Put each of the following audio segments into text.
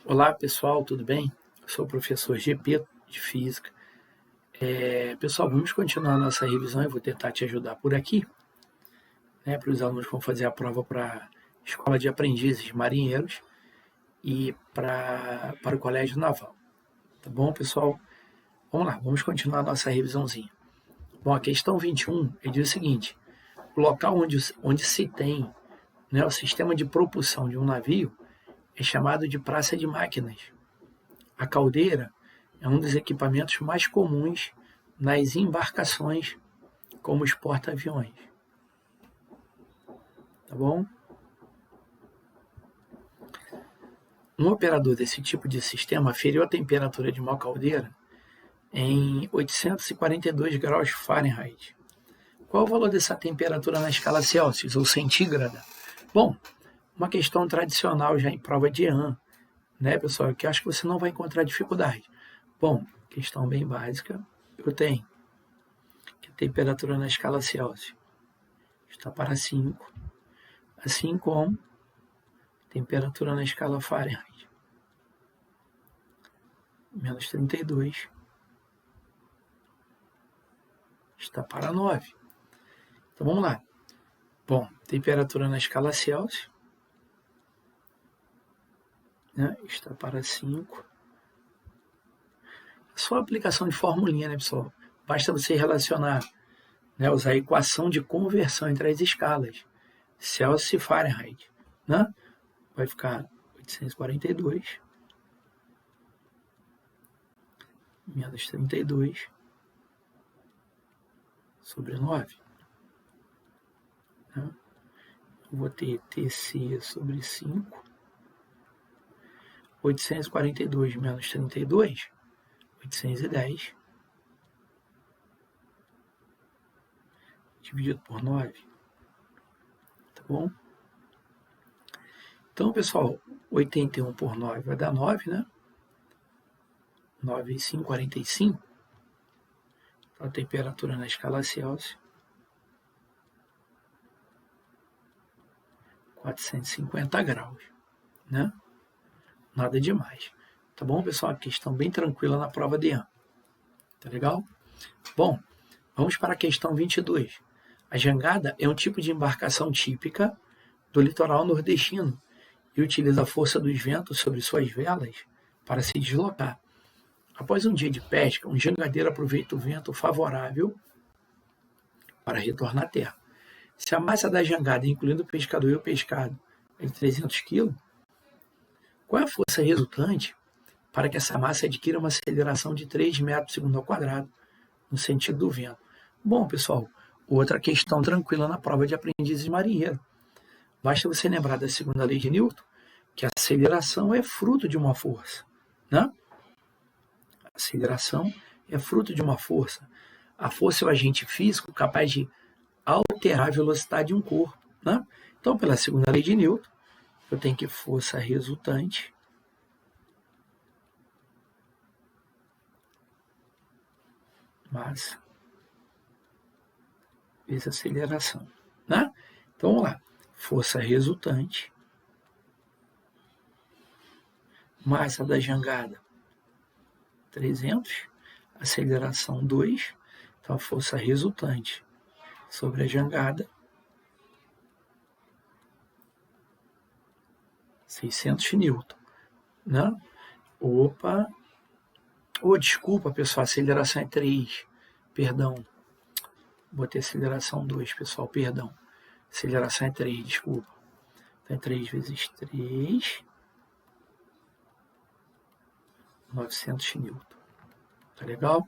Olá pessoal, tudo bem? Eu sou o professor GP de Física. Pessoal, vamos continuar a nossa revisão. Eu vou tentar te ajudar por aqui, né, para os alunos que vão fazer a prova para a Escola de Aprendizes Marinheiros e para o Colégio Naval. Tá bom, pessoal? Vamos lá, vamos continuar a nossa revisãozinha. Bom, a questão 21 ele diz o seguinte: o local onde se tem, né, o sistema de propulsão de um navio é chamado de praça de máquinas. A caldeira é um dos equipamentos mais comuns nas embarcações, como os porta-aviões. Tá bom? Um operador desse tipo de sistema aferiu a temperatura de uma caldeira em 842 graus Fahrenheit. Qual o valor dessa temperatura na escala Celsius ou centígrada? Bom, uma questão tradicional já em prova de EAN, né, pessoal, que acho que você não vai encontrar dificuldade. Bom, questão bem básica, eu tenho que a temperatura na escala Celsius está para 5, assim como temperatura na escala Fahrenheit, menos 32, está para 9. Então vamos lá. Bom, temperatura na escala Celsius, né, está para 5. Só aplicação de formulinha, né, pessoal? Basta você relacionar, né, usar a equação de conversão entre as escalas, Celsius e Fahrenheit, né? Vai ficar 842 menos 32 sobre 9. Né? Eu vou ter TC sobre 5. 842 menos 32, 810, dividido por 9. Tá bom? Então, pessoal, 81 por 9 vai dar 9, né? 9 e 5, 45. Então, a temperatura na escala Celsius, 450 graus, né? Nada demais. Tá bom, pessoal? Questão bem tranquila na prova de EAN. Tá legal? Bom, vamos para a questão 22. A jangada é um tipo de embarcação típica do litoral nordestino e utiliza a força dos ventos sobre suas velas para se deslocar. Após um dia de pesca, um jangadeiro aproveita o vento favorável para retornar à terra. Se a massa da jangada, incluindo o pescador e o pescado, é de 300 kg, qual é a força resultante para que essa massa adquira uma aceleração de 3 metros por segundo ao quadrado no sentido do vento? Bom, pessoal, outra questão tranquila na prova de aprendizes marinheiro. Basta você lembrar da segunda lei de Newton, que a aceleração é fruto de uma força, né? A aceleração é fruto de uma força. A força é o agente físico capaz de alterar a velocidade de um corpo, né? Então, pela segunda lei de Newton, eu tenho que força resultante massa vezes aceleração, né? Então, vamos lá. Força resultante, massa da jangada, 300, aceleração 2, então a força resultante sobre a jangada, 600 newton, né? Opa, desculpa, pessoal, a aceleração é 3, perdão, botei aceleração 2, pessoal, perdão, aceleração é 3, desculpa, então é 3 vezes 3, 900 newton, tá legal?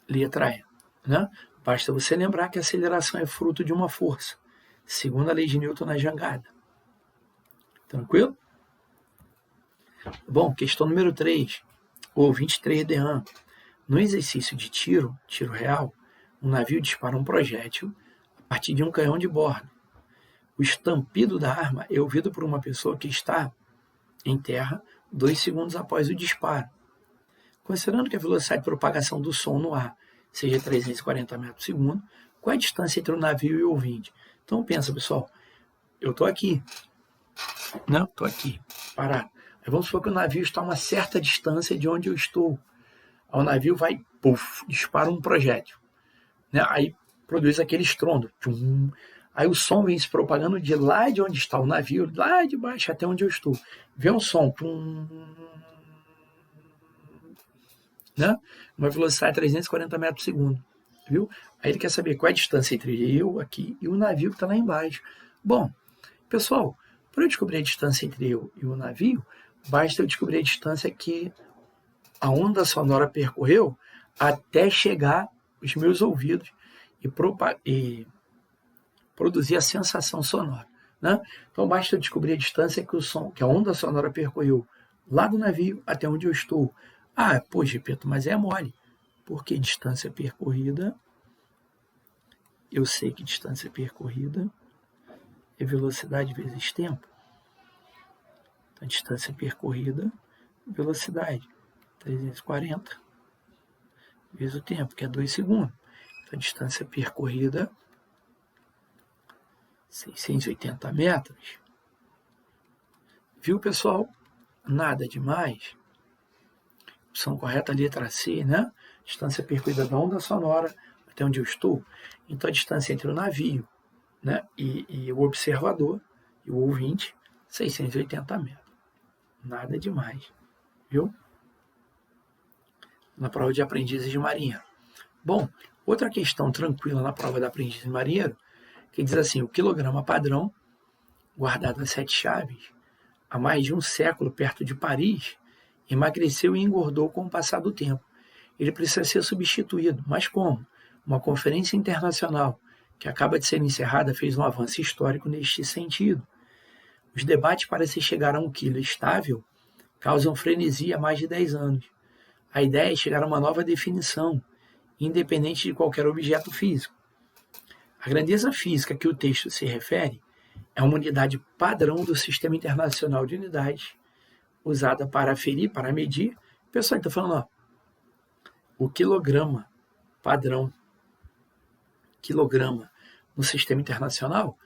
Letra E, né? Basta você lembrar que a aceleração é fruto de uma força, segundo a lei de Newton na jangada. Tranquilo? Bom, questão número 3, ou 23 de EAN. No exercício de tiro real, um navio dispara um projétil a partir de um canhão de bordo. O estampido da arma é ouvido por uma pessoa que está em terra 2 segundos após o disparo. Considerando que a velocidade de propagação do som no ar seja 340 metros por segundo, qual é a distância entre o navio e o ouvinte? Então pensa, pessoal, eu estou aqui, não, estou aqui, parado. Aí vamos supor que o navio está a uma certa distância de onde eu estou. Aí o navio vai, puff, dispara um projétil, né? Aí produz aquele estrondo. Tchum. Aí o som vem se propagando de lá de onde está o navio, lá de baixo até onde eu estou. Vem um som, né? Uma velocidade de 340 metros por segundo. Viu? Aí ele quer saber qual é a distância entre eu aqui e o navio que está lá embaixo. Bom, pessoal, para eu descobrir a distância entre eu e o navio, basta eu descobrir a distância que a onda sonora percorreu até chegar aos meus ouvidos e produzir a sensação sonora. Né? Então basta eu descobrir a distância que a onda sonora percorreu lá do navio até onde eu estou. Ah, pô, Gepeto, mas é mole. Porque distância percorrida, eu sei que distância percorrida é velocidade vezes tempo. Então, distância percorrida, velocidade, 340 vezes o tempo, que é 2 segundos. Então, distância percorrida, 680 metros. Viu, pessoal? Nada demais. Opção correta, letra C, né? Distância percorrida da onda sonora até onde eu estou. Então, a distância entre o navio, né, e o observador, e o ouvinte, 680 metros. Nada demais, viu? Na prova de aprendizes de marinheiro. Bom, outra questão tranquila na prova de aprendiz de marinheiro, que diz assim, o quilograma padrão, guardado a 7 chaves, há mais de um século perto de Paris, emagreceu e engordou com o passar do tempo. Ele precisa ser substituído, mas como? Uma conferência internacional que acaba de ser encerrada fez um avanço histórico neste sentido. Os debates para se chegar a um quilo estável causam frenesia há mais de 10 anos. A ideia é chegar a uma nova definição, independente de qualquer objeto físico. A grandeza física que o texto se refere é uma unidade padrão do Sistema Internacional de Unidades, usada para aferir, para medir. O pessoal está falando, ó, o quilograma padrão, quilograma no Sistema Internacional,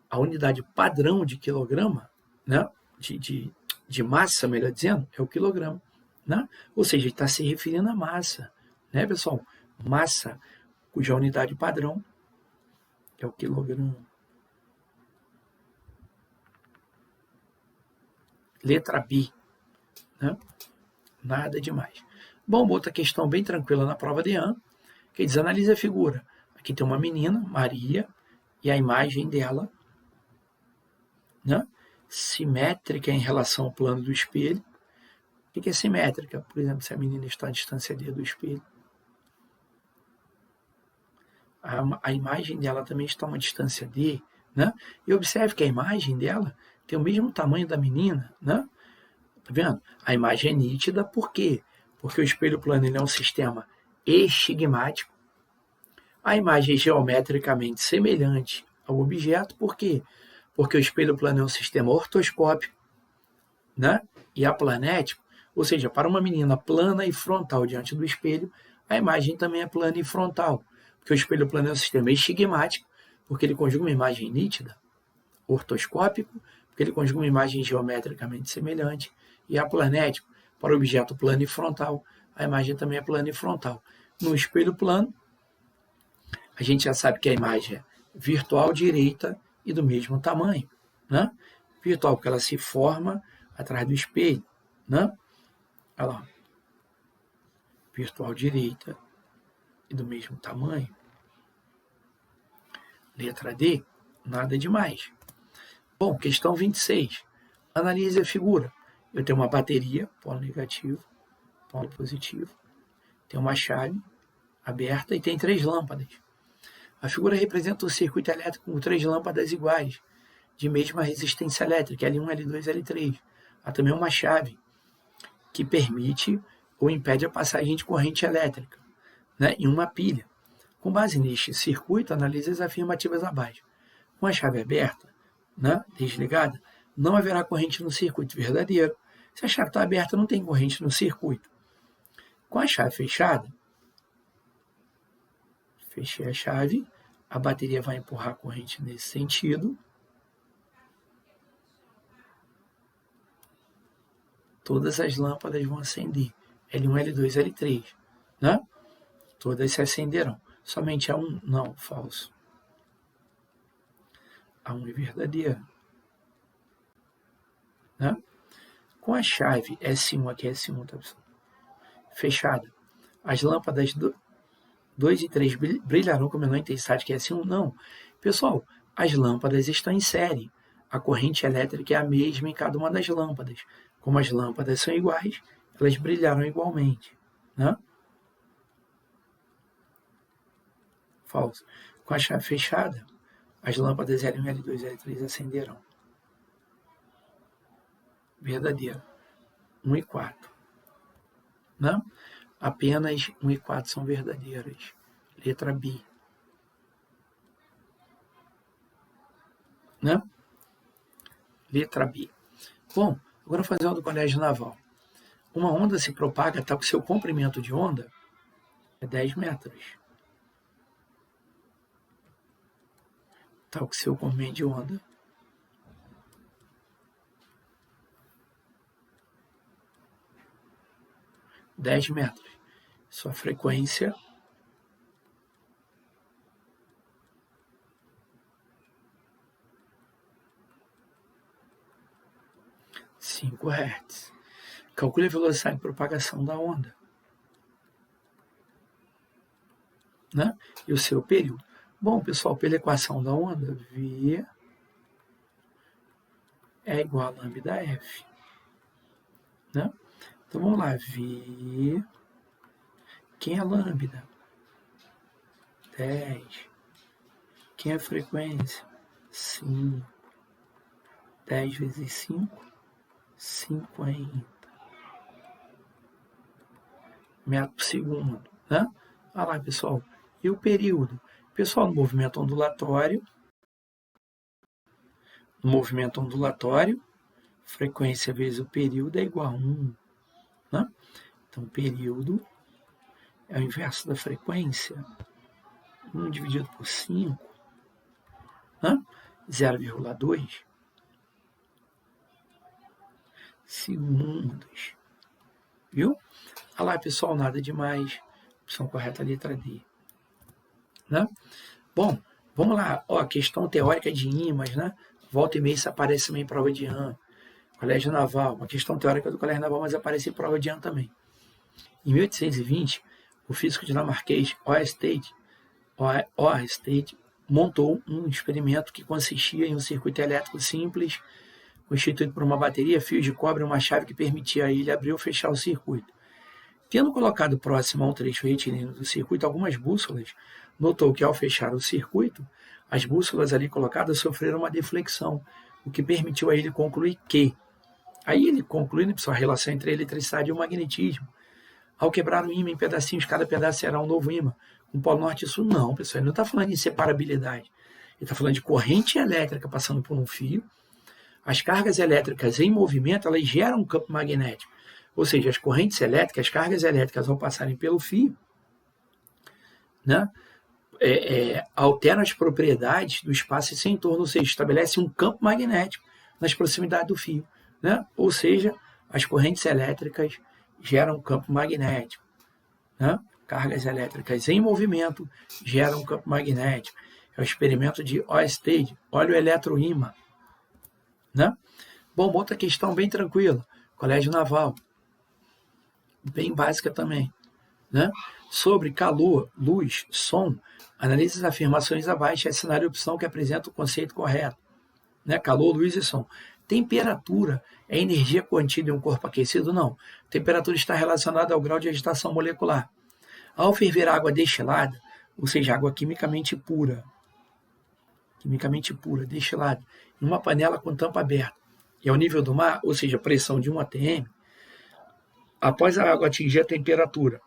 a unidade padrão de quilograma, né, de massa, melhor dizendo, é o quilograma. Né? Ou seja, ele está se referindo à massa, né, pessoal? Massa, cuja unidade padrão é o quilograma. Letra B. Né? Nada demais. Bom, outra questão bem tranquila na prova de ano, que diz, analise a figura. Aqui tem uma menina, Maria, e a imagem dela, né, simétrica em relação ao plano do espelho. O que é simétrica? Por exemplo, se a menina está à distância D do espelho. A imagem dela também está a uma distância D, né? E observe que a imagem dela tem o mesmo tamanho da menina, né? Tá vendo? A imagem é nítida, por quê? Porque o espelho plano ele é um sistema estigmático. A imagem é geometricamente semelhante ao objeto, por quê? Porque o espelho plano é um sistema ortoscópico, né? E aplanético, ou seja, para uma menina plana e frontal diante do espelho, a imagem também é plana e frontal, porque o espelho plano é um sistema estigmático, porque ele conjuga uma imagem nítida, ortoscópico, porque ele conjuga uma imagem geometricamente semelhante, e aplanético, para o objeto plano e frontal, a imagem também é plana e frontal. No espelho plano, a gente já sabe que a imagem é virtual direita e do mesmo tamanho, né? Virtual porque ela se forma atrás do espelho, né? Olha lá, virtual direita e do mesmo tamanho. Letra D, nada demais. Bom, questão 26. Analise a figura. Eu tenho uma bateria, polo negativo, polo positivo. Tem uma chave aberta e tem 3 lâmpadas. A figura representa um circuito elétrico com 3 lâmpadas iguais, de mesma resistência elétrica, L1, L2, L3. Há também uma chave que permite ou impede a passagem de corrente elétrica, né, em uma pilha. Com base neste circuito, analise as afirmativas abaixo. Com a chave aberta, né, desligada, não haverá corrente no circuito, verdadeiro. Se a chave está aberta, não tem corrente no circuito. Com a chave fechada, fechei a chave, a bateria vai empurrar a corrente nesse sentido. todas as lâmpadas vão acender. L1, L2, L3, né? Todas se acenderão. Somente A1, não, falso. A1 é verdadeira, né? Com a chave S1, aqui S1, tá, pessoal? Fechada, as lâmpadas 2 e 3 brilharão com menor intensidade que S1? Não. Pessoal, as lâmpadas estão em série. A corrente elétrica é a mesma em cada uma das lâmpadas. Como as lâmpadas são iguais, elas brilharão igualmente, né? Falso. Com a chave fechada, as lâmpadas L1, L2 e L3 acenderão. Verdadeiro. 1 e 4. Né? Apenas 1 e 4 são verdadeiras. Letra B. Né? Letra B. Bom, agora vou fazer uma do Colégio Naval. Uma onda se propaga tal que seu comprimento de onda é 10 metros. Tal que seu comprimento de onda é 10 metros. Sua frequência é 5 Hz. Calcule a velocidade de propagação da onda, né? E o seu período. Bom, pessoal, pela equação da onda, V é igual a lambda F, né? Então vamos lá, V, quem é lambda? 10. Quem é frequência? 5. 10 vezes 5, 50 metros por segundo, né? Olha lá, pessoal. E o período? Pessoal, no movimento ondulatório, frequência vezes o período é igual a 1, né? Então, o período é o inverso da frequência. 1 dividido por 5, né? 0,2 segundos. Viu? Olha lá, pessoal, nada demais. Opção correta, letra D. Né? Bom, vamos lá. Ó, questão teórica de ímãs, né? Volta e meia isso aparece também em prova de AN. Colégio Naval, uma questão teórica do Colégio Naval, mas aparece em prova de AN também. Em 1820, o físico dinamarquês Oersted montou um experimento que consistia em um circuito elétrico simples, constituído por uma bateria, fios de cobre e uma chave que permitia a ele abrir ou fechar o circuito. Tendo colocado próximo a um trecho retilíneo do circuito algumas bússolas, notou que ao fechar o circuito, as bússolas ali colocadas sofreram uma deflexão, o que permitiu a ele concluir que... Aí ele conclui, a relação entre a eletricidade e o magnetismo. Ao quebrar o ímã em pedacinhos, cada pedaço será um novo ímã. Com polo norte e sul, não, pessoal. Ele não está falando em separabilidade. Ele está falando de corrente elétrica passando por um fio. As cargas elétricas em movimento, elas geram um campo magnético. Ou seja, as correntes elétricas, as cargas elétricas, ao passarem pelo fio, né, alteram as propriedades do espaço em seu entorno, ou seja, estabelece um campo magnético nas proximidades do fio. Né? Ou seja, as correntes elétricas geram um campo magnético. Né? Cargas elétricas em movimento geram um campo magnético. É o experimento de Oersted. Olha o eletroímã. Né? Bom, outra questão bem tranquila. Colégio Naval. Bem básica também. Né? Sobre calor, luz, som, analise as afirmações abaixo e assinale a opção que apresenta o conceito correto. Né? Calor, luz e som. Temperatura é energia contida em um corpo aquecido? Não. Temperatura está relacionada ao grau de agitação molecular. Ao ferver água destilada, ou seja, água quimicamente pura, destilada, em uma panela com tampa aberta, e ao nível do mar, ou seja, pressão de 1 atm, após a água atingir a temperatura,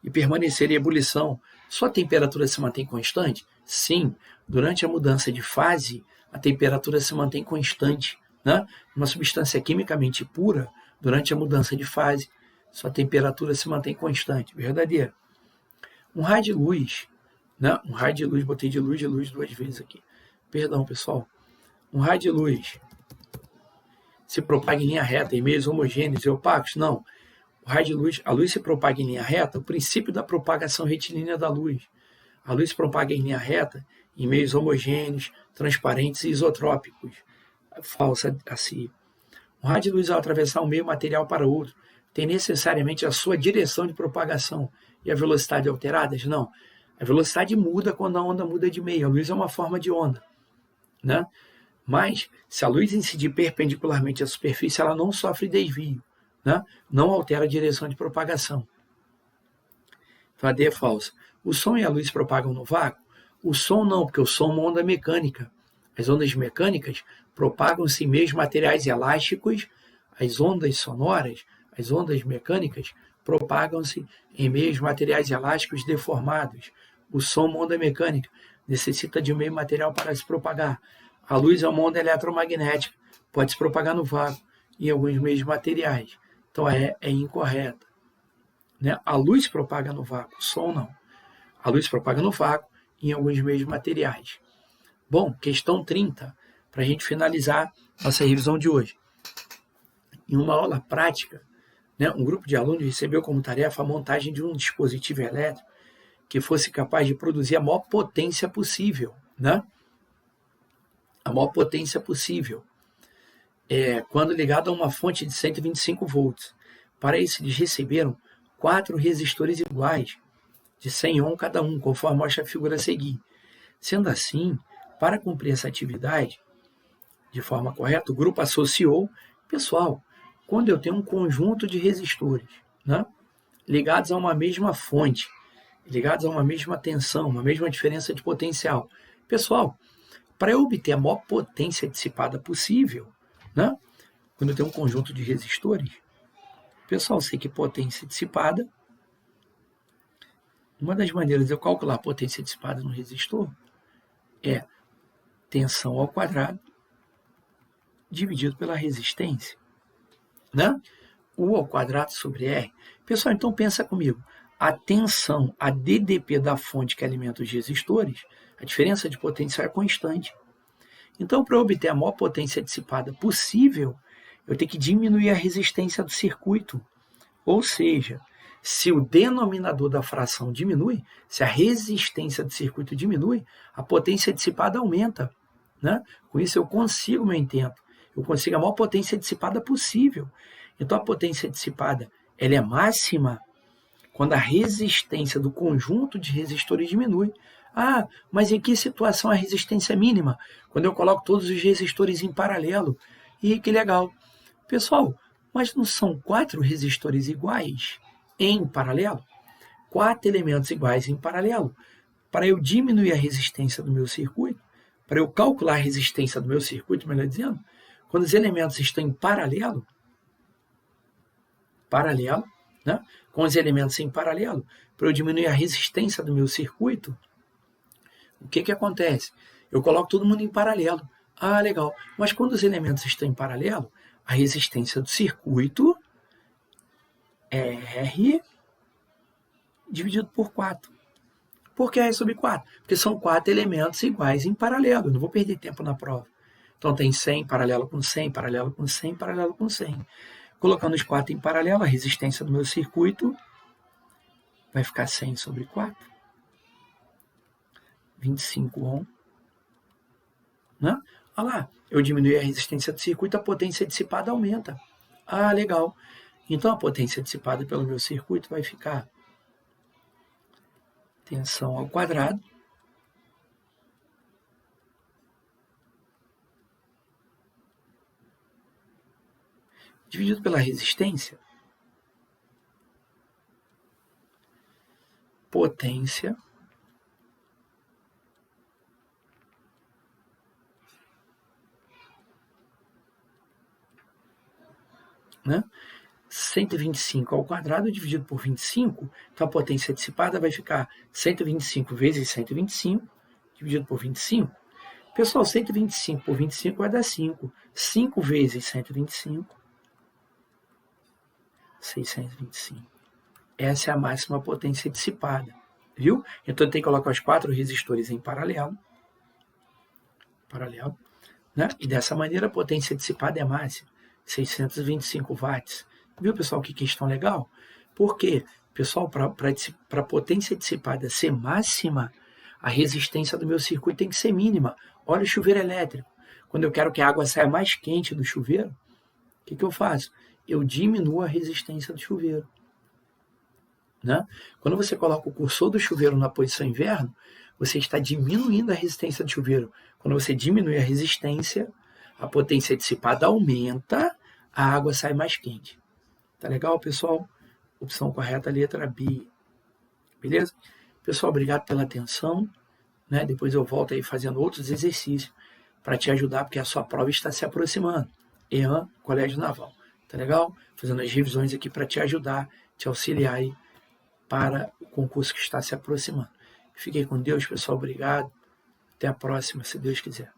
e permanecer em ebulição, sua temperatura se mantém constante? Sim. Durante a mudança de fase, a temperatura se mantém constante. Né? Uma substância quimicamente pura, durante a mudança de fase, sua temperatura se mantém constante. Verdadeiro. Um raio de luz, né? Um raio de luz, botei de luz 2 vezes aqui. Perdão, pessoal. Um raio de luz. se propaga em linha reta, em meios homogêneos e opacos? Não. O raio de luz, a luz se propaga em linha reta, o princípio da propagação retilínea da luz. A luz se propaga em linha reta, em meios homogêneos, transparentes e isotrópicos. Falsa assim. Um raio de luz, ao atravessar um meio material para outro, tem necessariamente a sua direção de propagação e a velocidade alteradas? Não. A velocidade muda quando a onda muda de meio. A luz é uma forma de onda, né? Mas, se a luz incidir perpendicularmente à superfície, ela não sofre desvio, né? Não altera a direção de propagação. Então, a D é falsa. O som e a luz se propagam no vácuo? O som não, porque o som é uma onda mecânica. As ondas mecânicas propagam-se em meios materiais elásticos, as ondas sonoras, as ondas mecânicas, propagam-se em meios materiais elásticos deformados. O som é uma onda mecânica, necessita de um meio material para se propagar. A luz é uma onda eletromagnética, pode se propagar no vácuo em alguns meios materiais. Então é incorreta, né? A luz propaga no vácuo, o som não. A luz propaga no vácuo em alguns meios materiais. Bom, questão 30, para a gente finalizar nossa revisão de hoje. Em uma aula prática, né, um grupo de alunos recebeu como tarefa a montagem de um dispositivo elétrico que fosse capaz de produzir a maior potência possível, né? A maior potência possível, quando ligado a uma fonte de 125 volts. Para isso, eles receberam 4 resistores iguais, de 100 ohm cada um, conforme mostra a figura a seguir. Sendo assim, para cumprir essa atividade de forma correta, o grupo associou, pessoal, quando eu tenho um conjunto de resistores, né, ligados a uma mesma fonte, ligados a uma mesma tensão, uma mesma diferença de potencial. Pessoal, para eu obter a maior potência dissipada possível, né, quando eu tenho um conjunto de resistores, pessoal, sei que potência dissipada, uma das maneiras de eu calcular a potência dissipada no resistor é tensão ao quadrado dividido pela resistência, né? U ao quadrado sobre R. Pessoal, então pensa comigo. A tensão, a DDP da fonte que alimenta os resistores, a diferença de potencial é constante. Então, para obter a maior potência dissipada possível, eu tenho que diminuir a resistência do circuito. Ou seja, se o denominador da fração diminui, se a resistência do circuito diminui, a potência dissipada aumenta, né? Com isso eu consigo meu intento. Eu consigo a maior potência dissipada possível. Então a potência dissipada ela é máxima quando a resistência do conjunto de resistores diminui. Ah, mas em que situação a resistência é mínima? Quando eu coloco todos os resistores em paralelo. E que legal. Pessoal, mas não são 4 resistores iguais em paralelo? 4 elementos iguais em paralelo. Para eu diminuir a resistência do meu circuito, para eu calcular a resistência do meu circuito, melhor dizendo, quando os elementos estão em paralelo, né? Com os elementos em paralelo, para eu diminuir a resistência do meu circuito, o que acontece? Eu coloco todo mundo em paralelo. Ah, legal. Mas quando os elementos estão em paralelo, a resistência do circuito é R dividido por 4. Por que R sobre 4? Porque são 4 elementos iguais em paralelo. Eu não vou perder tempo na prova. Então tem 100 paralelo com 100, paralelo com 100, paralelo com 100. Colocando os 4 em paralelo, a resistência do meu circuito vai ficar 100 sobre 4. 25 ohm. Né? Olha lá, eu diminui a resistência do circuito, a potência dissipada aumenta. Ah, legal. Então a potência dissipada pelo meu circuito vai ficar tensão ao quadrado dividido pela resistência, potência né? 125 ao quadrado dividido por 25, então a potência dissipada vai ficar 125 vezes 125 dividido por 25. Pessoal, 125 por 25 vai dar 5. 5 vezes 125, 625. Essa é a máxima potência dissipada, viu? Então eu tenho que colocar os 4 resistores em paralelo, né? E dessa maneira a potência dissipada é máxima. 625 watts. Viu, pessoal, que questão legal? Por quê? Pessoal, para a potência dissipada ser máxima, a resistência do meu circuito tem que ser mínima. Olha o chuveiro elétrico. Quando eu quero que a água saia mais quente do chuveiro, o que eu faço? Eu diminuo a resistência do chuveiro. Né? Quando você coloca o cursor do chuveiro na posição inverno, você está diminuindo a resistência do chuveiro. Quando você diminui a resistência, a potência dissipada aumenta, a água sai mais quente. Tá legal, pessoal? Opção correta, letra B. Beleza? Pessoal, obrigado pela atenção. Né? Depois eu volto aí fazendo outros exercícios para te ajudar, porque a sua prova está se aproximando. EAN, Colégio Naval. Tá legal? Fazendo as revisões aqui para te ajudar, te auxiliar aí para o concurso que está se aproximando. Fiquem com Deus, pessoal. Obrigado. Até a próxima, se Deus quiser.